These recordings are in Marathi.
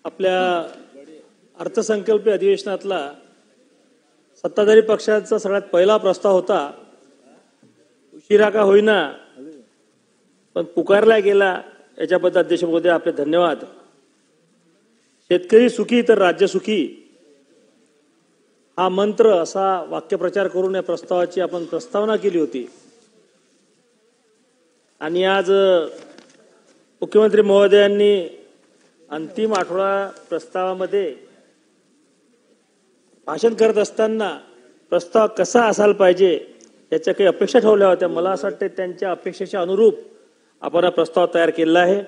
आपल्या अर्थसंकल्पीय अधिवेशनातला सत्ताधारी पक्षाचा सगळ्यात पहिला प्रस्ताव होता, उशिरा का होईना पण पुकारला गेला, याच्याबद्दल अध्यक्ष महोदय आपले धन्यवाद. शेतकरी सुखी तर राज्य सुखी हा मंत्र असा वाक्यप्रचार करून या प्रस्तावाची आपण प्रस्तावना केली होती. आणि आज मुख्यमंत्री महोदयांनी अंतिम आठवडा प्रस्तावामध्ये भाषण करत असताना प्रस्ताव कसा असायला पाहिजे याच्या काही अपेक्षा ठेवल्या होत्या. मला असं वाटतं त्यांच्या अपेक्षेच्या अनुरूप आपण हा प्रस्ताव तयार केलेला आहे.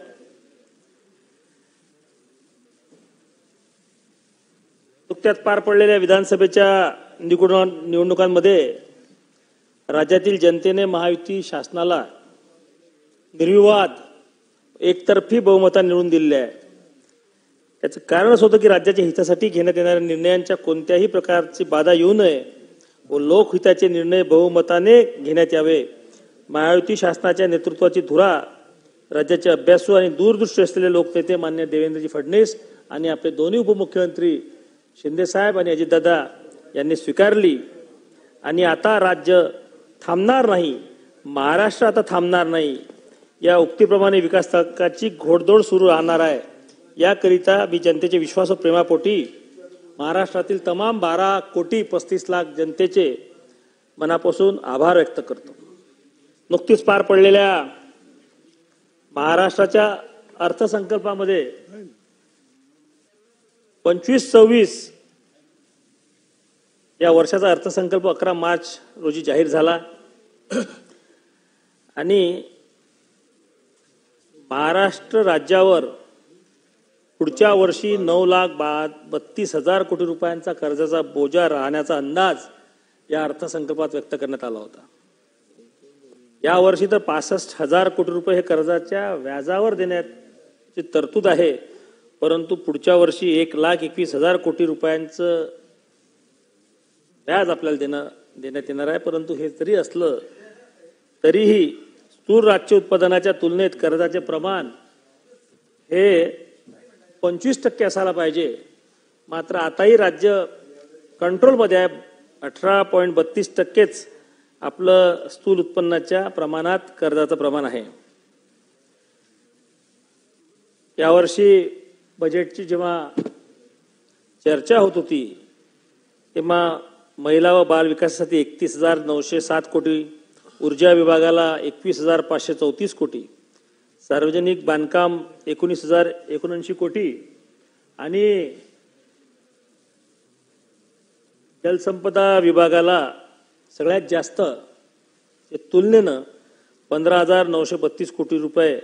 नुकत्याच पार पडलेल्या विधानसभेच्या निवडणुकांमध्ये राज्यातील जनतेने महायुती शासनाला निर्विवाद एकतर्फी बहुमताने निवडून दिलेले आहे. याचं कारणच होतं की राज्याच्या हितासाठी घेण्यात येणाऱ्या निर्णयांच्या कोणत्याही प्रकारची बाधा येऊ नये व लोकहिताचे निर्णय बहुमताने घेण्यात यावे. महायुती शासनाच्या नेतृत्वाची धुरा राज्याचे अभ्यासू आणि दूरदृष्टी असलेले लोकनेते माननीय देवेंद्रजी फडणवीस आणि आपले दोन्ही उपमुख्यमंत्री शिंदे साहेब आणि अजितदादा यांनी स्वीकारली. आणि आता राज्य थांबणार नाही, महाराष्ट्र आता थांबणार नाही या उक्तीप्रमाणे विकासाची घोडदौड सुरू राहणार आहे. याकरिता मी जनतेचे विश्वास व प्रेमापोटी महाराष्ट्रातील तमाम 12,35,00,000 जनतेचे मनापासून आभार व्यक्त करतो. नुकतीच पार पडलेल्या महाराष्ट्राच्या अर्थसंकल्पामध्ये 25-26 या वर्षाचा अर्थसंकल्प 11 मार्च रोजी जाहीर झाला. आणि महाराष्ट्र राज्यावर पुढच्या वर्षी 9,32,000 कोटी रुपयांचा कर्जाचा बोजा राहण्याचा अंदाज या अर्थसंकल्पात व्यक्त करण्यात आला होता. या वर्षी तर 65,000 कोटी रुपये हे कर्जाच्या व्याजावर देण्याची तरतूद आहे. परंतु पुढच्या वर्षी 1,21,000 कोटी रुपयांचं व्याज आपल्याला देण्यात येणार आहे. परंतु हे जरी असलं तरीही स्थूल राज्य उत्पादनाच्या तुलनेत कर्जाचे प्रमाण हे 25% असायला पाहिजे. मात्र आताही राज्य कंट्रोलमध्ये आहे. 18.32%च आपलं स्थूल उत्पन्नाच्या प्रमाणात कर्जाचं प्रमाण आहे. यावर्षी बजेटची जेव्हा चर्चा होत होती तेव्हा महिला व बाल विकासासाठी 31,907 कोटी, ऊर्जा विभागाला 21,534 कोटी, सार्वजनिक बांधकाम 19,079 कोटी आणि जलसंपदा विभागाला सगळ्यात जास्त तुलनेनं 15,932 कोटी रुपये,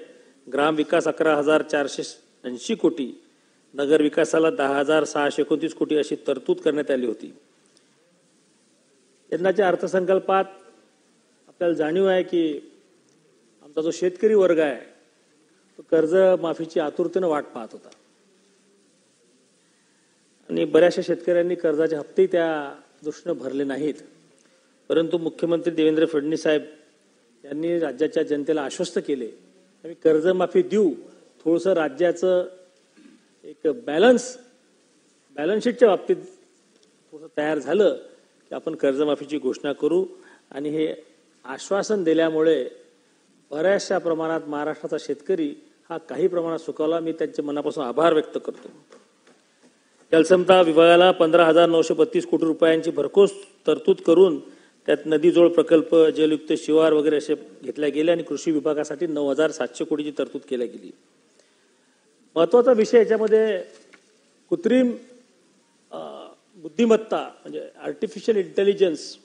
ग्रामविकास 11,480 कोटी, नगर विकासाला 10,629 कोटी अशी तरतूद करण्यात आली होती. यंदाच्या अर्थसंकल्पात आपल्याला जाणीव आहे की आमचा जो शेतकरी वर्ग आहे तो कर्ज माफीची आतुरतेने वाट पाहत होता आणि बऱ्याचशा शेतकऱ्यांनी कर्जाचे हप्ते त्या दृष्टीने भरले नाहीत. परंतु मुख्यमंत्री देवेंद्र फडणवीस साहेब यांनी राज्याच्या जनतेला आश्वस्त केले आम्ही कर्जमाफी देऊ. थोडंसं राज्याचं एक बॅलन्स शीटच्या बाबतीत थोडं तयार झालं की आपण कर्जमाफीची घोषणा करू. आणि हे आश्वासन दिल्यामुळे बऱ्याचशा प्रमाणात महाराष्ट्राचा शेतकरी हा काही प्रमाणात सुखावला. मी त्यांचे मनापासून आभार व्यक्त करतो. जलसंपदा विभागाला 15,932 कोटी रुपयांची भरघोस तरतूद करून त्यात नदीजोड प्रकल्प, जलयुक्त शिवार वगैरे असे घेतल्या गेले आणि कृषी विभागासाठी 9,700 कोटीची तरतूद केली गेली. महत्वाचा विषय याच्यामध्ये कृत्रिम बुद्धिमत्ता म्हणजे आर्टिफिशियल इंटेलिजन्स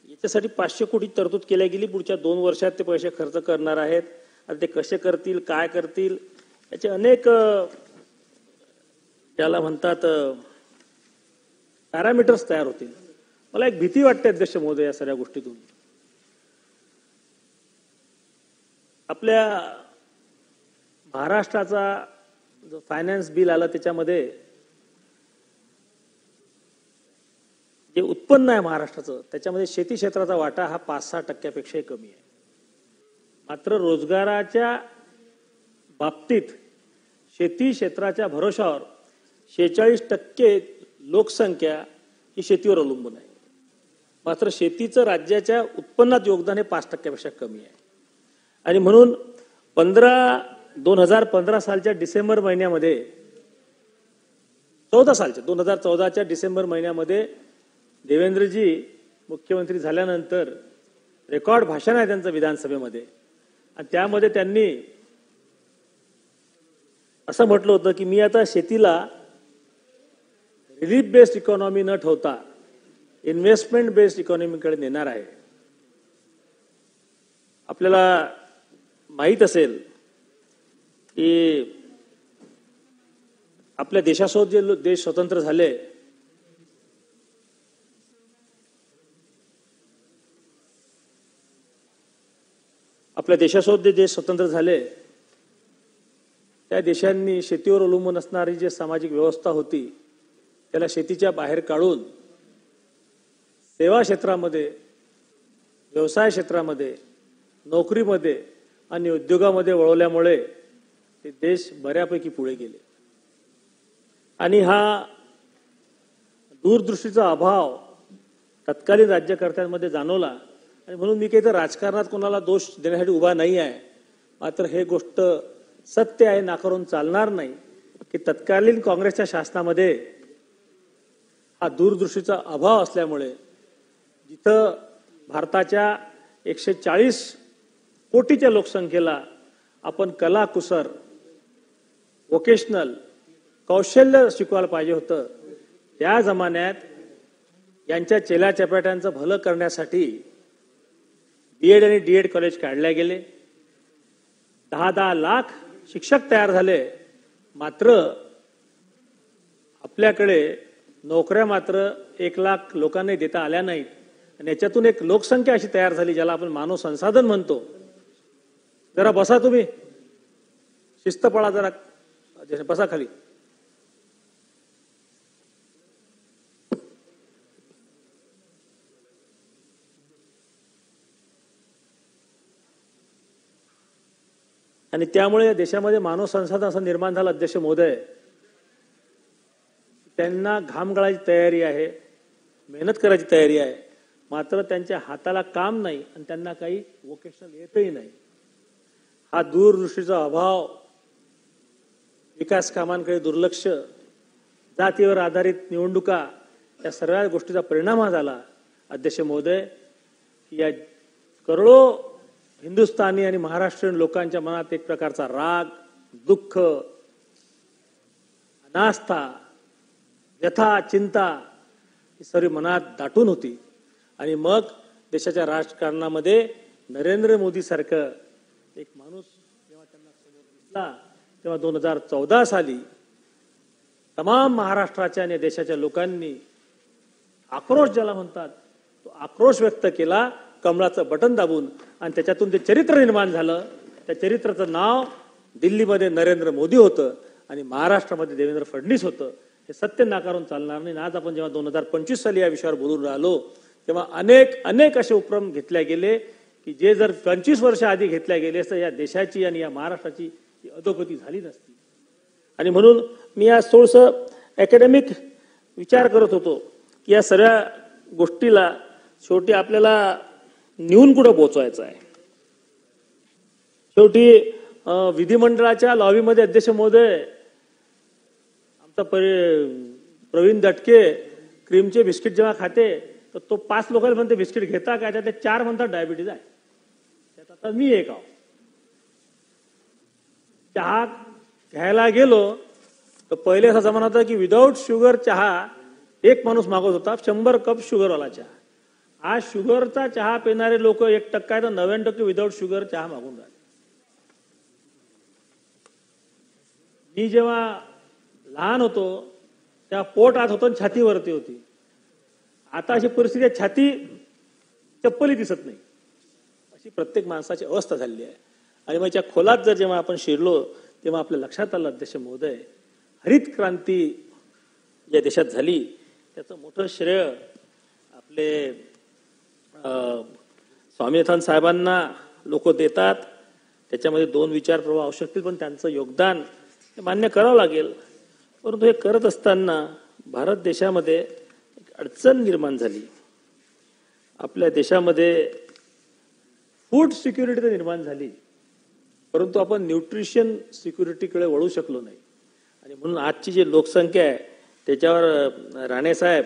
याच्यासाठी 500 कोटी तरतूद केल्या गेली. पुढच्या 2 वर्षात ते पैसे खर्च करणार आहेत. आणि ते कसे करतील, काय करतील याचे अनेक त्याला म्हणतात पॅरामीटर्स तयार होतील. मला एक भीती वाटते अध्यक्ष महोदय या सगळ्या गोष्टीतून. आपल्या महाराष्ट्राचा जो फायनान्स बिल आला त्याच्यामध्ये जे उत्पन्न आहे महाराष्ट्राचं त्याच्यामध्ये शेती क्षेत्राचा वाटा हा 5-6% कमी आहे. मात्र रोजगाराच्या बाबतीत शेती क्षेत्राच्या भरोशावर 46% लोकसंख्या ही शेतीवर अवलंबून आहे. मात्र शेतीचं राज्याच्या उत्पन्नात योगदान हे 5%पेक्षा कमी आहे. आणि म्हणून 2015 सालच्या डिसेंबर महिन्यामध्ये 2014च्या डिसेंबर महिन्यामध्ये देवेंद्रजी मुख्यमंत्री झाल्यानंतर रेकॉर्ड भाषण आहे त्यांचं विधानसभेमध्ये, आणि त्यामध्ये त्यांनी असं म्हटलं होतं की मी आता शेतीला रिलीफ बेस्ड इकॉनॉमी न ठेवता इन्व्हेस्टमेंट बेस्ड इकॉनॉमीकडे नेणार आहे. आपल्याला माहीत असेल की आपल्या देशासोबत जे देश स्वतंत्र झाले त्या देशांनी शेतीवर अवलंबून असणारी जी सामाजिक व्यवस्था होती त्याला शेतीच्या बाहेर काढून सेवा क्षेत्रामध्ये, व्यवसाय क्षेत्रामध्ये, नोकरीमध्ये आणि उद्योगामध्ये वळवल्यामुळे ते देश बऱ्यापैकी पुढे गेले. आणि हा दूरदृष्टीचा अभाव तत्कालीन राज्यकर्त्यांमध्ये जाणवला. आणि म्हणून मी काही तर राजकारणात कोणाला दोष देण्यासाठी उभा नाही आहे, मात्र हे गोष्ट सत्य आहे, नाकारून चालणार नाही की तत्कालीन काँग्रेसच्या शासनामध्ये हा दूरदृष्टीचा अभाव असल्यामुळे जिथं भारताच्या 140 कोटीच्या लोकसंख्येला आपण कला कुसर, वोकेशनल, कौशल्य शिकवायला पाहिजे होतं, त्या जमान्यात यांच्या चेल्या चपाट्यांचं भलं करण्यासाठी बीएड आणि डीएड कॉलेज काढले गेले. 10-10 लाख शिक्षक तयार झाले, मात्र आपल्याकडे नोकऱ्या मात्र 1 लाख लोकांनी देता आल्या नाहीत. आणि याच्यातून एक लोकसंख्या अशी तयार झाली ज्याला आपण मानव संसाधन म्हणतो. जरा बसा, तुम्ही शिस्त पाळा, जरा बसा खाली. आणि त्यामुळे या देशामध्ये मानव संसाधन असं निर्माण झालं, अध्यक्ष महोदय, त्यांना घाम गळायची तयारी आहे, मेहनत करायची तयारी आहे, मात्र त्यांच्या हाताला काम नाही आणि त्यांना काही वोकेशनल येतही नाही. हा दूरदृष्टीचा अभाव, विकास कामांकडे दुर्लक्ष, जातीवर आधारित निवडणुका, या सर्व गोष्टीचा परिणाम हा झाला अध्यक्ष महोदय की या करोडो हिंदुस्थानी आणि महाराष्ट्रीयन लोकांच्या मनात एक प्रकारचा राग, दुःख, अनास्था, व्यथा, चिंता ही सर्व मनात दाटून होती. आणि मग देशाच्या राजकारणामध्ये नरेंद्र मोदी सारखं एक माणूस जेव्हा त्यांना समोर दिसला, तेव्हा 2014 साली तमाम महाराष्ट्राच्या आणि देशाच्या लोकांनी आक्रोश ज्याला म्हणतात तो आक्रोश व्यक्त केला कमळाचं बटन दाबून. आणि त्याच्यातून जे चरित्र निर्माण झालं, त्या चरित्राचं नाव दिल्लीमध्ये नरेंद्र मोदी होतं आणि महाराष्ट्रामध्ये देवेंद्र फडणवीस होतं. हे सत्य नाकारून चालणार नाही. आज आपण जेव्हा 2025 साली या विषयावर बोलून राहिलो तेव्हा अनेक असे उपक्रम घेतले गेले की जे जर 25 वर्ष आधी घेतल्या गेले तर या देशाची आणि या महाराष्ट्राची अधोगती झाली नसती. आणि म्हणून मी आज थोडंसं अकॅडमिक विचार करत होतो की या सर्व गोष्टीला शेवटी आपल्याला नेऊन कुठं पोहोचवायचं आहे. शेवटी विधिमंडळाच्या लॉबीमध्ये अध्यक्ष महोदय आमचा प्रवीण दटके क्रीमचे बिस्किट जेव्हा खाते तर तो 5 लोकांना म्हणते बिस्किट घेता काय, त्यात 4 म्हणतात डायबिटीज आहे. त्यात आता मी एक आहो. चहा घ्यायला गेलो तर पहिले असा जमाना होता की विदाऊट शुगर चहा एक माणूस मागवत होता, 100 कप शुगरवाला चहा. आज शुगरचा चहा पिणारे लोक 1% आहे तर 99% विदाऊट शुगर चहा मागून राहिले. मी जेव्हा लहान होतो तेव्हा पोट आत होतं, छातीवरती होती. आता अशी परिस्थिती आहे, छाती चप्पली दिसत नाही, अशी प्रत्येक माणसाची अवस्था झालेली आहे. आणि मग त्या खोलात जर जेव्हा आपण शिरलो तेव्हा आपल्या लक्षात आलं अध्यक्ष महोदय, हरित क्रांती या देशात झाली त्याचं मोठं श्रेय आपले स्वामीनाथन साहेबांना लोक देतात. त्याच्यामध्ये दोन विचार प्रवाह असू शकतील, पण त्यांचं योगदान हे मान्य करावं लागेल. परंतु हे करत असताना भारत देशामध्ये एक अडचण निर्माण झाली. आपल्या देशामध्ये फूड सिक्युरिटी तर निर्माण झाली, परंतु आपण न्यूट्रिशन सिक्युरिटीकडे वळू शकलो नाही. आणि म्हणून आजची जी लोकसंख्या आहे त्याच्यावर राणेसाहेब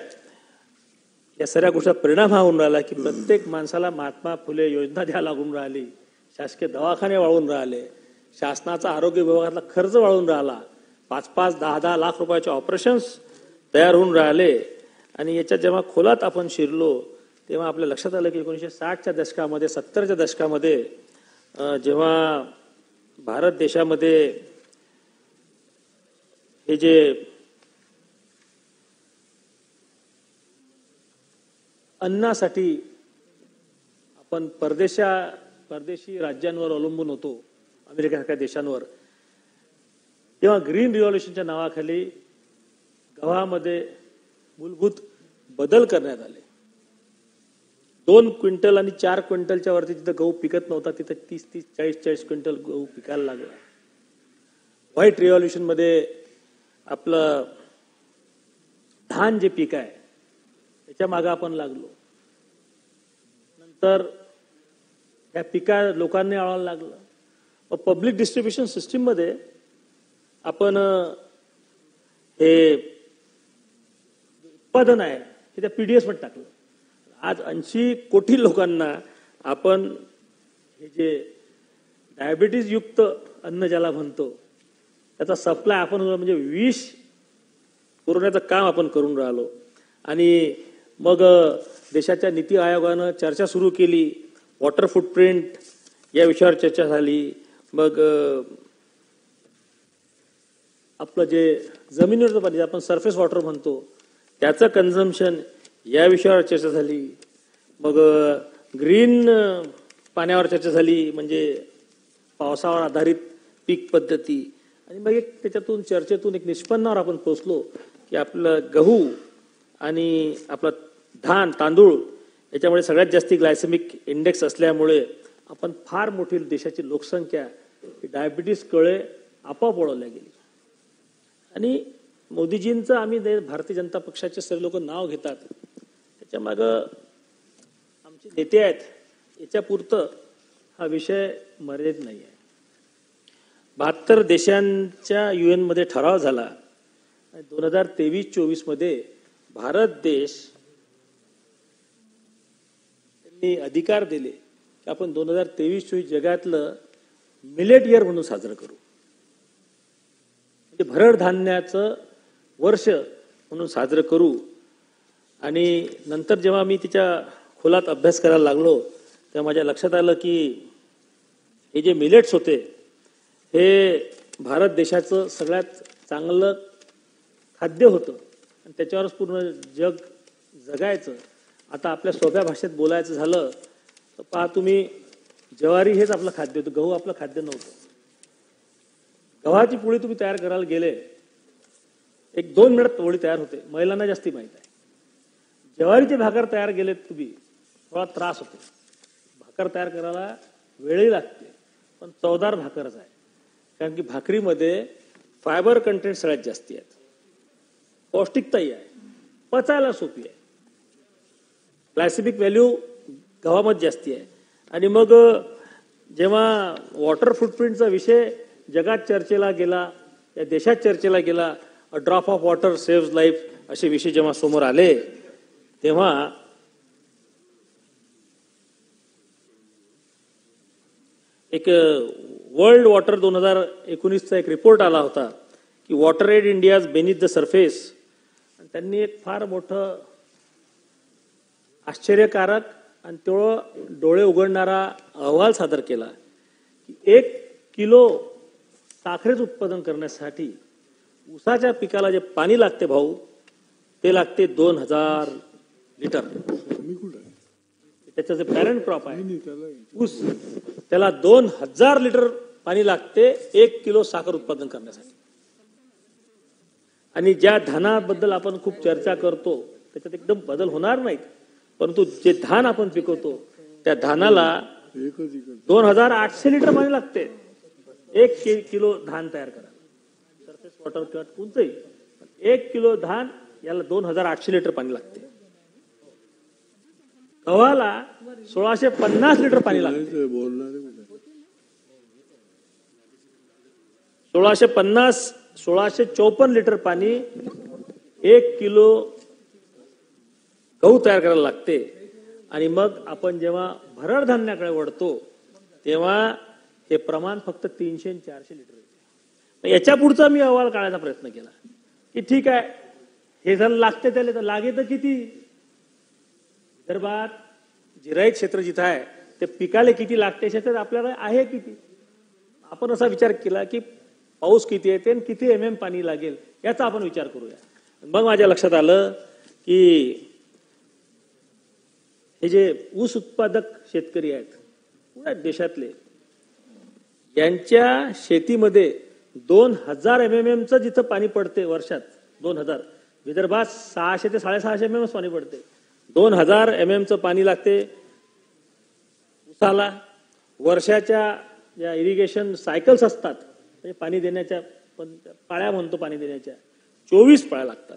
या सगळ्या गोष्टीचा परिणाम हा होऊन राहिला की प्रत्येक माणसाला महात्मा फुले योजना द्यायला लागून राहिली, शासकीय दवाखाने वाढवून राहिले, शासनाचा आरोग्य विभागातला खर्च वाढवून राहिला, 5-5, 10-10 लाख रुपयाचे ऑपरेशन्स तयार होऊन राहिले. आणि याच्यात जेव्हा खोलात आपण शिरलो तेव्हा आपल्या लक्षात आलं की 1960च्या दशकामध्ये 70च्या दशकामध्ये जेव्हा भारत देशामध्ये हे जे अन्नासाठी आपण परदेशी राज्यांवर अवलंबून होतो, अमेरिकेसारख्या देशांवर, तेव्हा ग्रीन रिव्हॉल्युशनच्या नावाखाली गव्हामध्ये मूलभूत बदल करण्यात आले. 2 क्विंटल आणि 4 क्विंटलच्या वरती जिथं गहू पिकत नव्हता तिथं 30-30, 40-40 क्विंटल गहू पिकायला लागला. व्हाईट रिव्हॉल्युशन मध्ये आपलं धान जे पीक आहे त्याच्या मागे आपण लागलो. नंतर या पिका लोकांनी आळायला लागलं. मग पब्लिक डिस्ट्रीब्युशन सिस्टीम मध्ये आपण हे उत्पादन आहे हे त्या पीडीएस मध्ये टाकलं. आज 80 कोटी लोकांना आपण हे जे डायबिटीज युक्त अन्न ज्याला म्हणतो त्याचा सप्लाय आपण म्हणजे विष पुरवण्याचं काम आपण करून राहिलो. आणि मग देशाच्या नीती आयोगानं चर्चा सुरू केली, वॉटर फुटप्रिंट या विषयावर चर्चा झाली. मग आपलं जे जमिनीवरचं पाणी आपण सरफेस वॉटर म्हणतो त्याचं कन्झम्पशन या विषयावर चर्चा झाली. मग ग्रीन पाण्यावर चर्चा झाली, म्हणजे पावसावर आधारित पीक पद्धती. आणि मग एक त्याच्यातून चर्चेतून एक निष्पन्नावर आपण पोहोचलो की आपलं गहू आणि आपलं धान तांदूळ याच्यामुळे सगळ्यात जास्ती ग्लायसेमिक इंडेक्स असल्यामुळे आपण फार मोठी देशाची लोकसंख्या डायबिटीस कळे आपोआप वळवल्या गेली. आणि मोदीजींचं आम्ही भारतीय जनता पक्षाचे सर्व लोक नाव घेतात, त्याच्या मागं आमचे नेते आहेत याच्यापुरतं हा विषय मर्यादित नाही आहे. 72 देशांच्या UN मध्ये ठराव झाला. 2023-24 मध्ये भारत देश त्यांनी अधिकार दिले की आपण 2023-24 जगातलं मिलेट इयर म्हणून साजरं करू, म्हणजे भरड धान्याचं वर्ष म्हणून साजरं करू. आणि नंतर जेव्हा मी तिच्या खोलात अभ्यास करायला लागलो तेव्हा माझ्या लक्षात आलं की हे जे मिलेट्स होते हे भारत देशाचं सगळ्यात चांगलं खाद्य होतं आणि त्याच्यावरच पूर्ण जग जगायचं. आता आपल्या सोप्या भाषेत बोलायचं झालं तर पहा तुम्ही, ज्वारी हेच आपलं खाद्य होतं, गहू आपलं खाद्य नव्हतं. गव्हाची पोळी तुम्ही तयार करायला गेले 1-2 मिनिटात पोळी तयार होते, महिलांना जास्ती माहित आहे. ज्वारीचे भाकर तयार गेले तुम्ही थोडा त्रास होतो, भाकर तयार करायला वेळही लागते, पण चवदार भाकरच आहे. कारण की भाकरीमध्ये फायबर कंटेंट सगळ्यात जास्ती आहेत, पौष्टिकताही आहे, पचायला सोपी आहे, ग्लायसेमिक व्हॅल्यू गव्हामध्ये जास्ती आहे. आणि मग जेव्हा वॉटर फुटप्रिंटचा विषय जगात चर्चेला गेला, या देशात चर्चेला गेला, a drop of water saves life असे विषय जेव्हा समोर आले तेव्हा एक वर्ल्ड वॉटर 2019चा एक रिपोर्ट आला होता की water aid India's beneath the surface. त्यांनी एक फार मोठं आश्चर्यकारक आणि तेवढं डोळे उघडणारा अहवाल सादर केला की 1 किलो साखरेचं उत्पादन करण्यासाठी ऊसाच्या पिकाला जे पाणी लागते भाऊ ते लागते 2000 लिटर. त्याचं जे पॅरेंट क्रॉप आहे ऊस, त्याला 2000 लिटर पाणी लागते 1 किलो साखर उत्पादन करण्यासाठी. आणि ज्या धानाबद्दल आपण खूप चर्चा करतो त्याच्यात एकदम बदल होणार नाहीत, परंतु जे धान आपण पिकवतो त्या धानाला 2800 लिटर पाणी लागते 1 किलो धान तयार करायला. सरफेस वॉटर किंवा कोणतंही 1 किलो धान याला 2800 लिटर पाणी लागते. गव्हाला 1650 लिटर पाणी लागते. 1654 लिटर पाणी 1 किलो गहू तयार करायला लागते. आणि मग आपण जेव्हा भरड धान्याकडे वळतो तेव्हा हे प्रमाण फक्त 300 आणि 400 लिटर येते. याच्या पुढचा मी अहवाल काढायचा प्रयत्न केला की ठीक आहे हे जर लागते त्याला तर लागे तर किती. विदर्भात जिरायत क्षेत्र जिथं आहे ते पिकाला किती लागते क्षेत्र आपल्याला आहे किती. आपण असा विचार केला की पाऊस किती येते आणि किती MM पाणी लागेल याचा आपण विचार करूया. मग माझ्या लक्षात आलं की हे जे ऊस उत्पादक शेतकरी आहेत पुऱ्या देशातले यांच्या शेतीमध्ये 2000 MMM जिथं पाणी पडते वर्षात 2000. विदर्भात 600 ते 650 MM पाणी पडते. 2000 MM पाणी लागते ऊसाला. वर्षाच्या ज्या इरिगेशन सायकल्स असतात म्हणजे पाणी देण्याच्या पाळ्या म्हणतो पाणी देण्याच्या 24 पाळ्या लागतात.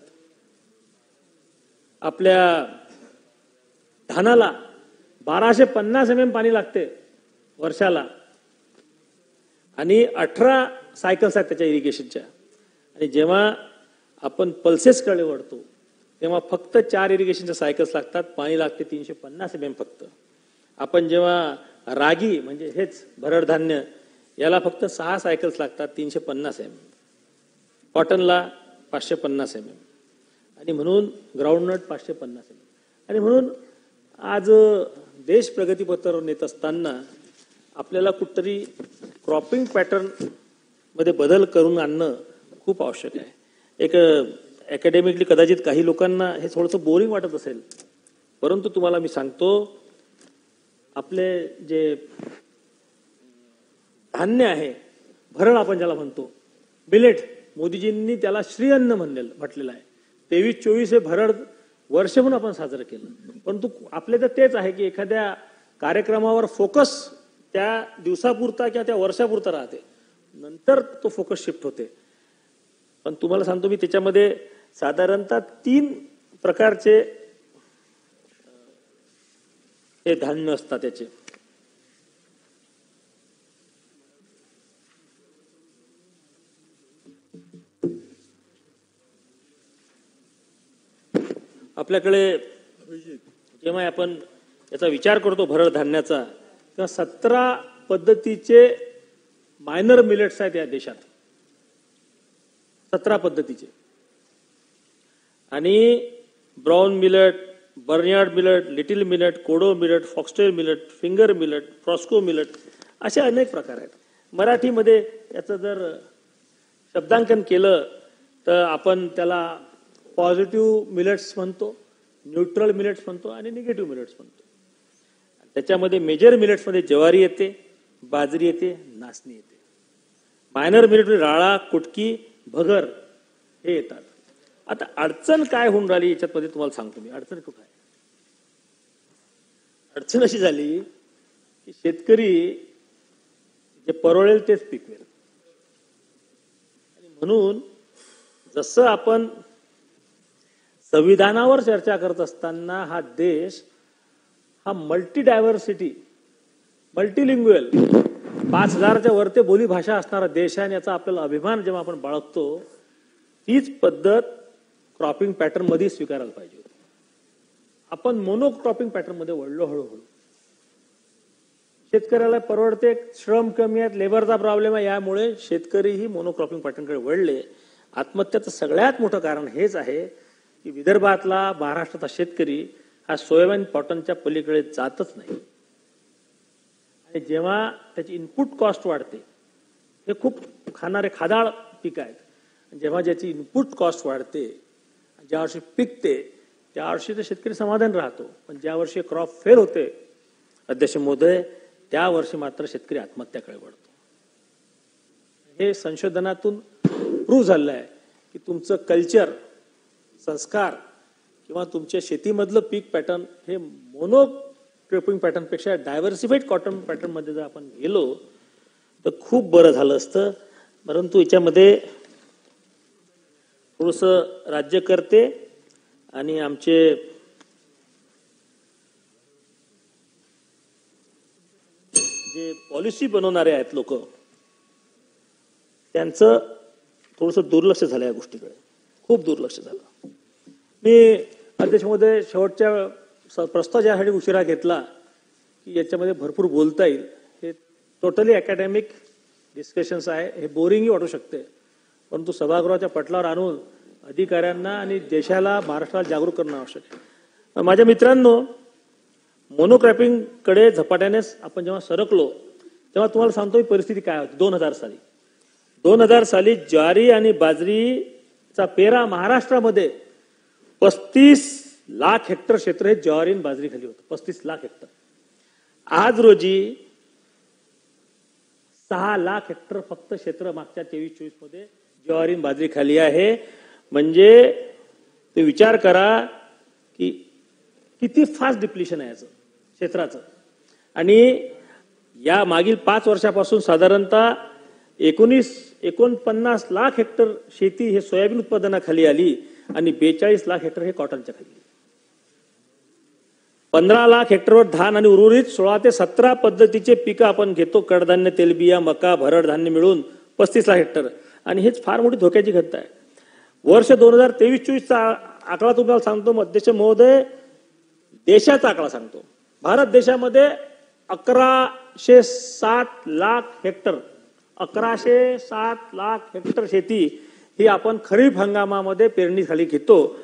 आपल्या धानाला 1250 MM पाणी लागते वर्षाला आणि 18 सायकल्स आहेत त्याच्या इरिगेशनच्या. आणि जेव्हा आपण पल्सेसकडे वळतो तेव्हा फक्त 4 इरिगेशनच्या सायकल्स लागतात. पाणी लागते 350 MM फक्त. आपण जेव्हा रागी म्हणजे हेच भरड धान्य याला फक्त 6 सायकल्स लागतात 350 MM. कॉटनला 550 MM आणि म्हणून ग्राउंडनट 550 MM. आणि म्हणून आज देश प्रगतीपथावर नेत असताना आपल्याला कुठतरी क्रॉपिंग पॅटर्न मध्ये बदल करून आणणं खूप आवश्यक आहे. एक अकॅडमिकली कदाचित काही लोकांना हे थोडंसं बोरिंग वाटत असेल परंतु तुम्हाला मी सांगतो आपले जे धान्य आहे भरड आपण ज्याला म्हणतो मिलेट मोदीजींनी त्याला श्रीअन्न म्हटलेलं आहे. 23-24 हे भरड वर्ष म्हणून आपण साजरं केलं. परंतु आपले तर तेच आहे की एखाद्या कार्यक्रमावर फोकस त्या दिवसापुरता किंवा त्या वर्षापुरता राहते नंतर तो फोकस शिफ्ट होते. पण तुम्हाला सांगतो मी त्याच्यामध्ये साधारणतः 3 प्रकारचे हे धान्य असतात. त्याचे आपल्याकडे जेव्हा आपण याचा विचार करतो भरड धान्याचा तेव्हा 17 पद्धतीचे मायनर मिलेट्स आहेत या देशात. 17 पद्धतीचे. आणि brown millet, barnyard millet, little millet, kodo millet, foxtail millet, finger millet, proso millet असे अनेक प्रकार आहेत. मराठीमध्ये याचं जर शब्दांकन केलं तर आपण त्याला पॉझिटिव्ह मिलेट्स म्हणतो, न्यूट्रल मिलेट्स म्हणतो आणि निगेटिव्ह मिलेट्स म्हणतो. त्याच्यामध्ये मेजर मिलेट्समध्ये ज्वारी येते, बाजरी येते, नाचणी येते. मायनर मिलेटमध्ये राळा, कुटकी, भगर हे येतात. आता अडचण काय होऊन राहिली याच्यामध्ये तुम्हाला सांगतो मी. अडचण कुठं आहे? अडचण अशी झाली की शेतकरी जे परवडेल तेच पिकवेल. आणि म्हणून जसं आपण संविधानावर चर्चा करत असताना हा देश हा मल्टी डायव्हर्सिटी मल्टीलिंग्युअल 5000च्या वरते बोली भाषा असणारा देश आहे आणि याचा आपल्याला अभिमान जेव्हा आपण बाळगतो तीच पद्धत क्रॉपिंग पॅटर्न मध्ये स्वीकारायला पाहिजे होती. आपण मोनो क्रॉपिंग पॅटर्न मध्ये वळलो हळूहळू. शेतकऱ्याला परवडते, श्रम कमी आहेत, लेबरचा प्रॉब्लेम आहे, यामुळे शेतकरीही मोनो क्रॉपिंग पॅटर्नकडे वळले. आत्महत्याचं सगळ्यात मोठं कारण हेच आहे की विदर्भातला महाराष्ट्राचा शेतकरी हा सोयाबीन कॉटनच्या पलीकडे जातच नाही. आणि जेव्हा त्याची इनपुट कॉस्ट वाढते, हे खूप खाणारे खादाळ पीक आहेत, जेव्हा ज्याची इनपुट कॉस्ट वाढते, ज्या वर्षी पिकते त्या वर्षी तर शेतकरी समाधान राहतो, पण ज्या वर्षी क्रॉप फेल होते अध्यक्ष महोदय त्या वर्षी मात्र शेतकरी आत्महत्याकडे वळतो. हे संशोधनातून प्रूव्ह झालेलं आहे की तुमचं कल्चर, संस्कार किंवा तुमच्या शेतीमधलं पीक पॅटर्न हे मोनो क्रॉपिंग पॅटर्नपेक्षा डायव्हर्सिफाईड कॉटन पॅटर्नमध्ये जर आपण गेलो तर खूप बरं झालं असतं. परंतु याच्यामध्ये थोडंसं राज्यकर्ते आणि आमचे जे पॉलिसी बनवणारे आहेत लोक, त्यांचं थोडंसं दुर्लक्ष झालं या गोष्टीकडे, खूप दुर्लक्ष झालं. मी अध्यक्ष महोदय शेवटच्या प्रस्ताव ज्यासाठी उशिरा घेतला की याच्यामध्ये भरपूर बोलता येईल, हे टोटली अकॅडमिक डिस्कशन्स आहे, हे बोरिंगही वाटू शकते, परंतु सभागृहाच्या पटलावर आणून अधिकाऱ्यांना आणि देशाला, महाराष्ट्राला जागरूक करणं आवश्यक आहे. माझ्या मित्रांनो, मोनोक्रॉपिंग कडे झपाट्याने आपण जेव्हा सरकलो तेव्हा तुम्हाला सांगतो ही परिस्थिती काय होती. 2000 साली ज्वारी आणि बाजरीचा पेरा महाराष्ट्रामध्ये 35 लाख हेक्टर क्षेत्र हे ज्वारी आणि बाजरी खाली होतं. 35 लाख हेक्टर. आज रोजी 6 लाख हेक्टर फक्त क्षेत्र मागच्या 23-24 मध्ये ज्वारी आणि बाजरी खाली आहे. म्हणजे ते विचार करा की किती फास्ट डिप्लिशन आहे याचं क्षेत्राचं. आणि या मागील 5 वर्षापासून साधारणतः 49 लाख हेक्टर शेती हे सोयाबीन उत्पादनाखाली आली आणि 42 लाख हेक्टर हे कॉटनच्या खाली. 15 लाख हेक्टरवर धान आणि उर्वरित 16 ते 17 पद्धतीचे पिकं आपण घेतो. कडधान्य, तेलबिया, मका, भरड धान्य मिळून 35 लाख हेक्टर. आणि हेच फार मोठी धोक्याची घटना आहे. वर्ष 2023-24चा आकडा तुम्हाला सांगतो अध्यक्ष महोदय, देशाचा आकडा सांगतो. भारत देशामध्ये 1107 लाख हेक्टर 1107 लाख हेक्टर शेती ही आपण खरीप हंगामामध्ये पेरणीखाली घेतो.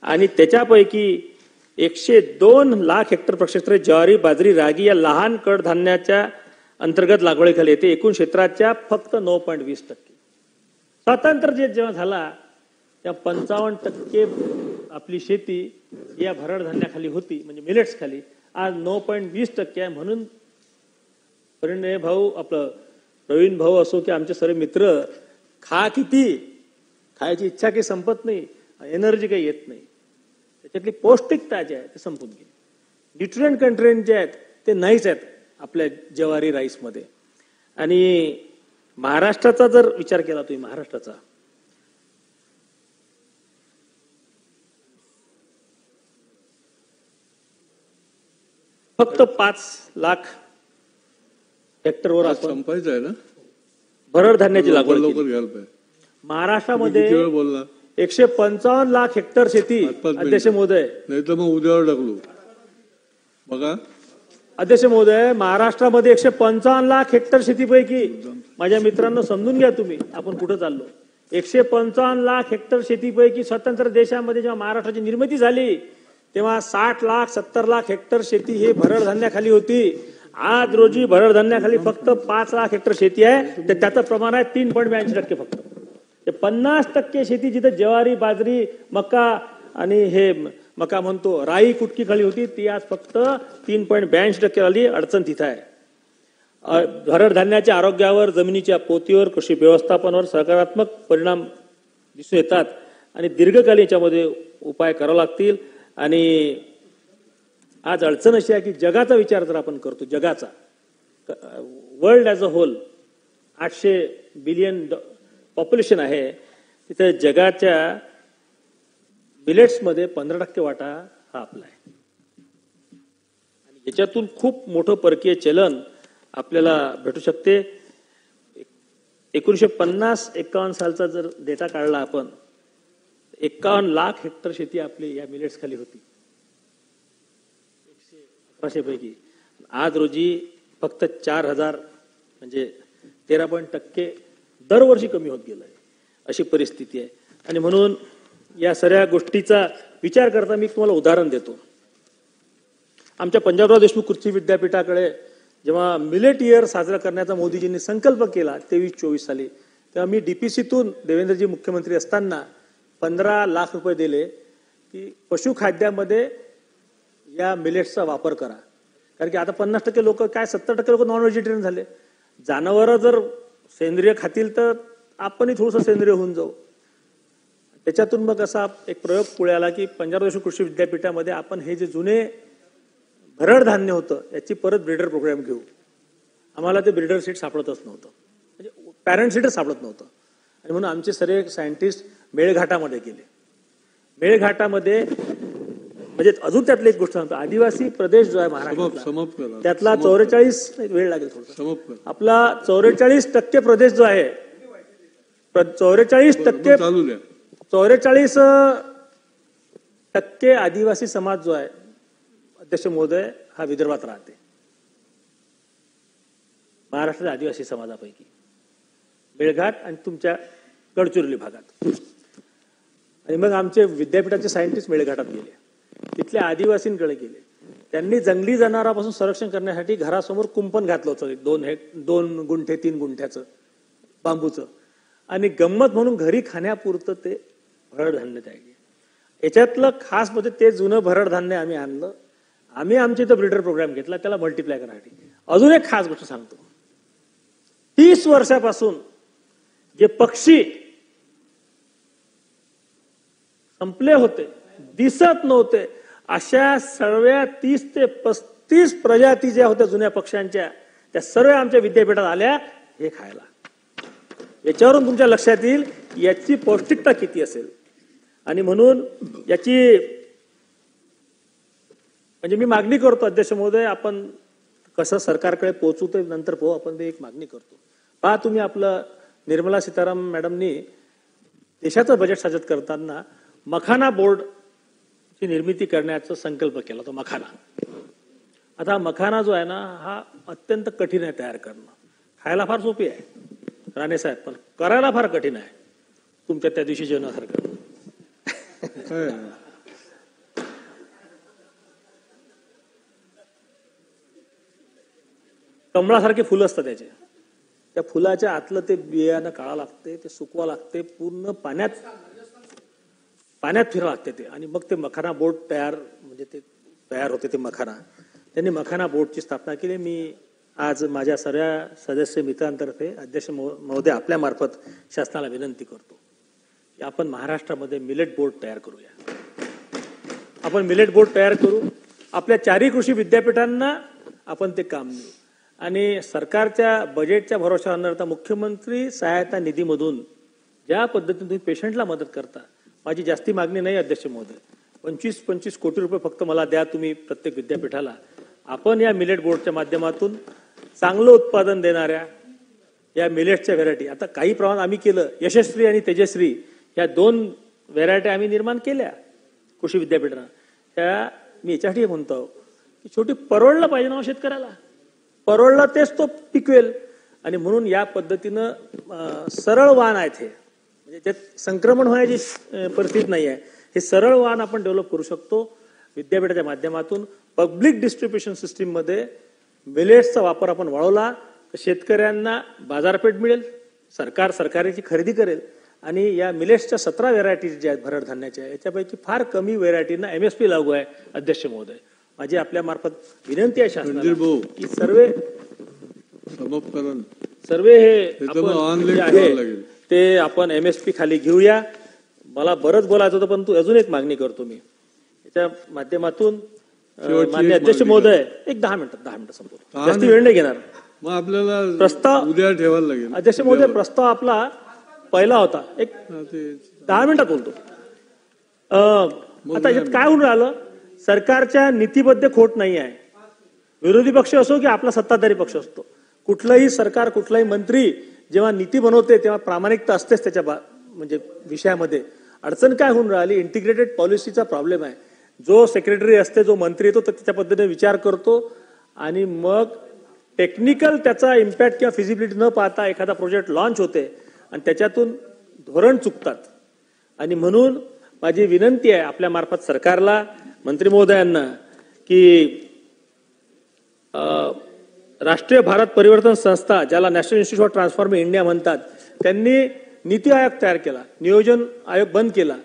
आणि त्याच्यापैकी 102 लाख हेक्टर प्रक्षेत्र ज्वारी, बाजरी, रागी या लहान कडधान्याच्या अंतर्गत लागवडीखाली येते. एकूण क्षेत्राच्या फक्त 9.20%. स्वातंत्र्य जेव्हा झाला तेव्हा 55% आपली शेती या भरड धान्याखाली होती, म्हणजे मिलेट्स खाली. आज 9.20% आहे. म्हणून परिणय भाऊ, आपलं प्रवीण भाऊ असो की आमचे सर्व मित्र, खा किती, खायची इच्छा काही संपत नाही, एनर्जी काही येत नाही. त्याच्यातली पौष्टिकता जे आहे ते संपून गेली. न्यूट्रिएंट कंटेंट जे आहेत ते नाहीच आहेत आपल्या ज्वारी राईसमध्ये. आणि महाराष्ट्राचा जर विचार केला तुम्ही, महाराष्ट्राचा फक्त 5 लाख हेक्टरवर आपण संपायचं आहे ना भरड धान्याची लागवड लवकर केली. घ्यायला पाहिजे. महाराष्ट्रामध्ये किती वेळ बोलला? 155 लाख हेक्टर शेती. अध्यक्ष महोदय, नाही तर मग उद्यावर टाकलो बघा. अध्यक्ष महोदय, महाराष्ट्रामध्ये 155 लाख हेक्टर शेतीपैकी, माझ्या मित्रांनो समजून घ्या तुम्ही आपण कुठं चाललो. 155 लाख हेक्टर शेतीपैकी स्वतंत्र देशामध्ये जेव्हा महाराष्ट्राची निर्मिती झाली तेव्हा 60 लाख 70 लाख हेक्टर शेती हे भरड धान्याखाली होती. आज रोजी भरड धान्याखाली फक्त 5 लाख हेक्टर शेती आहे. तर त्याचं प्रमाण आहे 3.82% फक्त. 50% शेती जिथे ज्वारी, बाजरी, मका आणि हे मका म्हणतो राई, कुटकी खाली होती, ती आज फक्त 3.82% आली. अडचण तिथं आहे. भरड धान्याच्या आरोग्यावर, जमिनीच्या पोतीवर, कृषी व्यवस्थापनावर सकारात्मक परिणाम दिसून येतात आणि दीर्घकालीन याच्यामध्ये उपाय करावे लागतील. आणि आज अडचण अशी आहे की जगाचा विचार जर आपण करतो, जगाचा, world as a whole 800 billion population आहे, तिथे जगाच्या मिलेट्समध्ये 15% वाटा हा आपला आहे. आणि याच्यातून खूप मोठं परकीय चलन आपल्याला भेटू शकते. 1950-51 सालचा जर डेटा काढला आपण, 51 लाख हेक्टर शेती आपली या मिलेट्स खाली होती 111 पैकी. आज रोजी फक्त 4000, म्हणजे 13% दरवर्षी कमी होत गेलं आहे. अशी परिस्थिती आहे. आणि म्हणून या सगळ्या गोष्टीचा विचार करता मी तुम्हाला उदाहरण देतो. आमच्या पंजाबराव देशमुख कृषी विद्यापीठाकडे जेव्हा मिलेट इयर साजरा करण्याचा मोदीजींनी संकल्प केला 23-24 साली, तेव्हा मी डीपीसीतून देवेंद्रजी मुख्यमंत्री असताना 15 लाख रुपये दिले की पशुखाद्यामध्ये या मिलेट्सचा वापर करा. कारण की आता 50% लोक काय, 70% लोक नॉन व्हेजिटेरियन झाले. जनावरं जर सेंद्रिय खातील तर आपणही थोडंसं सेंद्रिय होऊन जाऊ. त्याच्यातून मग असा एक प्रयोग पुढे आला की पंजाब देशमुख कृषी विद्यापीठामध्ये आपण हे जे जुने भरड धान्य होतं याची परत ब्रीडर प्रोग्राम घेऊ. आम्हाला ते ब्रीडर सीट सापडतच नव्हतं, म्हणजे पॅरेंट सीटच सापडत नव्हतं. आणि म्हणून आमचे सर्व सायंटिस्ट मेळघाटामध्ये गेले. मेळघाटामध्ये म्हणजे अजून त्यातली एक गोष्ट सांगतो. आदिवासी प्रदेश जो आहे महाराष्ट्रातला त्यातला 44 वेळ लागेल थोडं आपला 44% प्रदेश जो आहे 44% आदिवासी समाज जो आहे अध्यक्ष महोदय हा विदर्भात राहते. महाराष्ट्राच्या आदिवासी समाजापैकी मेळघाट आणि तुमच्या गडचिरोली भागात. आणि मग आमचे विद्यापीठाचे सायंटिस्ट मेळघाटात गेले, तिथल्या आदिवासींकडे गेले. त्यांनी जंगली जनावरांपासून संरक्षण करण्यासाठी घरासमोर कुंपण घातलं होतं 2 गुंठे 3 गुंठ्याचं बांबूचं. आणि गंमत म्हणून घरी खाण्यापुरतं ते भरड धान्य तयार केलं. याच्यातलं खास म्हणजे ते जुनं भरड धान्य आम्ही आणलं. आम्ही आमच्या इथं ब्रीडर प्रोग्राम घेतला त्याला मल्टिप्लाय करण्यासाठी. अजून एक खास गोष्ट सांगतो. 30 वर्षापासून जे पक्षी संपले होते, दिसत नव्हते, अशा सर्व 30 ते 35 प्रजाती ज्या होत्या जुन्या पक्ष्यांच्या, त्या सर्व आमच्या विद्यापीठात आल्या हे खायला. याच्यावरून तुमच्या लक्षात येईल याची पौष्टिकता किती असेल. आणि म्हणून याची म्हणजे मी मागणी करतो अध्यक्ष महोदय, आपण कसं सरकारकडे पोहोचू ते नंतर पाहू. आपण ते एक मागणी करतो. पहा तुम्ही आपलं निर्मला सीतारामन मॅडमनी देशाचं बजेट साजत करताना मखाना बोर्डची निर्मिती करण्याचा संकल्प केला. तो मखाना, आता मखाना जो आहे ना हा अत्यंत कठीण आहे तयार करणं. खायला फार सोपी आहे राणे साहेब, पण करायला फार कठीण आहे. तुमच्या त्या दिवशी जेवणासारखं कमळासारखे फुलं असतात त्याचे. त्या फुलाच्या आतलं ते बियाणं काढा लागते, ते सुकवा लागते, पूर्ण पाण्यात फिरावं लागते ते. आणि मग ते मखाना बोर्ड म्हणजे ते तयार होते ते मखाना. त्यांनी मखाना बोर्डची स्थापना केली. मी आज माझ्या सर्व सदस्य मित्रांतर्फे अध्यक्ष महोदय आपल्या मार्फत शासनाला विनंती करतो की आपण महाराष्ट्रामध्ये मिलेट बोर्ड तयार करूया. आपण मिलेट बोर्ड तयार करू. आपल्या 4 कृषी विद्यापीठांना आपण ते काम देऊ. आणि सरकारच्या बजेटच्या भरोशावर न राहता मुख्यमंत्री सहायता निधीमधून ज्या पद्धतीने तुम्ही पेशंटला मदत करता, माझी जास्ती मागणी नाही अध्यक्ष महोदय, 25-25 कोटी रुपये फक्त मला द्या तुम्ही प्रत्येक विद्यापीठाला. आपण या मिलेट बोर्डच्या माध्यमातून चांगलं उत्पादन देणाऱ्या या मिलेट्सच्या व्हेरायटी, आता काही प्रमाणात आम्ही केलं. यशस्वी आणि तेजश्री या 2 व्हेरायटी आम्ही निर्माण केल्या कृषी विद्यापीठानं. त्या मी याच्यासाठी म्हणतो की छोटी परवडलं पाहिजे ना शेतकऱ्याला, परवडलं तेच तो पिकवेल. आणि म्हणून या पद्धतीनं सरळ वाण आहेत हे, म्हणजे त्यात संक्रमण होण्याची परिस्थिती नाही आहे. हे सरळ वाण आपण डेव्हलप करू शकतो विद्यापीठाच्या माध्यमातून. पब्लिक डिस्ट्रीब्युशन सिस्टीम मध्ये मिलेट्सचा वापर आपण वाढवला तर शेतकऱ्यांना बाजारपेठ मिळेल, सरकारची खरेदी करेल. आणि या मिलेट्सच्या 17 व्हेरायटीज ज्या आहेत भरड धान्याच्या, याच्यापैकी फार कमी व्हेरायटींना MSP लागू आहे अध्यक्ष महोदय. माझी आपल्या मार्फत विनंती आहे शासनाला की सर्व हे आहे ते आपण MSP खाली घेऊया. मला बरंच बोलायचं होतं पण अजून एक मागणी करतो मी याच्या माध्यमातून. माननीय अध्यक्ष महोदय एक 10 मिनिटं संपवतो, जास्त वेळ नाही घेणार. मग आपल्याला प्रस्ताव उद्या ठेवायला लागेल. अध्यक्ष महोदय प्रस्ताव आपला पहिला होता, एक 10 मिनिटात बोलतो. आता याच्यात काय होऊन राहिलं, सरकारच्या नीतीबद्ध खोट नाही आहे. विरोधी पक्ष असो की आपला सत्ताधारी पक्ष असतो, कुठलंही सरकार कुठलाही मंत्री जेव्हा नीती बनवते तेव्हा प्रामाणिकता असतेच त्याच्या म्हणजे विषयामध्ये. अडचण काय होऊन राहिली, इंटिग्रेटेड पॉलिसीचा प्रॉब्लेम आहे. जो सेक्रेटरी असते, जो मंत्री येतो त्याच्या पद्धतीने विचार करतो आणि मग टेक्निकल त्याचा इम्पॅक्ट किंवा फिजिबिलिटी न पाहता एखादा प्रोजेक्ट लॉन्च होते आणि त्याच्यातून धोरण चुकतात. आणि म्हणून माझी विनंती आहे आपल्या मार्फत सरकारला, मंत्री महोदयांना की राष्ट्रीय भारत परिवर्तन संस्था, ज्याला national institute of transforming India म्हणतात, त्यांनी नीती आयोग तयार केला, नियोजन आयोग बंद केला.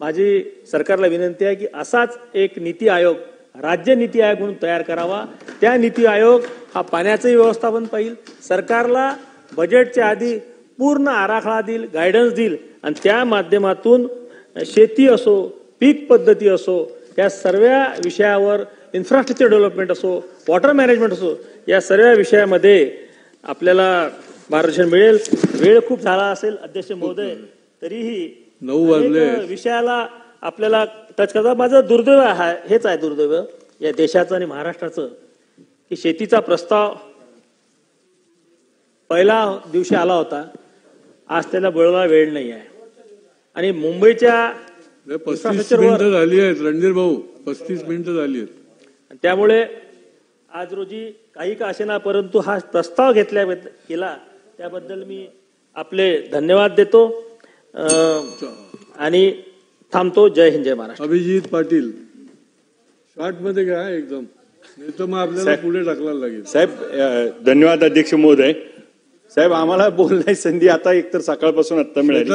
माझी सरकारला विनंती आहे की असाच एक नीती आयोग, राज्य नीती आयोग म्हणून तयार करावा. त्या नीती आयोग हा पाण्याचंही व्यवस्थापन पाहिल, सरकारला बजेटच्या आधी पूर्ण आराखडा देईल, गायडन्स देईल आणि त्या माध्यमातून शेती असो, पीक पद्धती असो, या सर्व विषयावर इन्फ्रास्ट्रक्चर डेव्हलपमेंट असो, वॉटर मॅनेजमेंट असो, या सर्व विषयामध्ये आपल्याला मार्गदर्शन मिळेल. वेळ खूप झाला असेल अध्यक्ष महोदय, तरीही 9 वाजले. अनेक विषयाला आपल्याला टच करता. माझं दुर्दैव आहे, हेच आहे दुर्दैव या देशाचं आणि महाराष्ट्राचं, की शेतीचा प्रस्ताव पहिला दिवशी आला होता, आज त्याला बोलायला वेळ नाही आहे. आणि मुंबईच्या 35 मिनिटं झाली आहेत रणधीर भाऊ, 35 मिनिटं झाली आहेत. त्यामुळे आज रोजी काही का असेना, परंतु हा प्रस्ताव केला त्याबद्दल मी आपले धन्यवाद देतो आणि थांबतो. जय हिंद, जय महाराष्ट्र. अभिजित पाटील शॉर्ट मध्ये घ्या एकदम, नाही तर मग आपल्याला पुढे ढकलायला लागेल. साहेब धन्यवाद अध्यक्ष महोदय. साहेब आम्हाला बोलण्याची संधी आता एकतर सकाळपासून आत्ता मिळाली.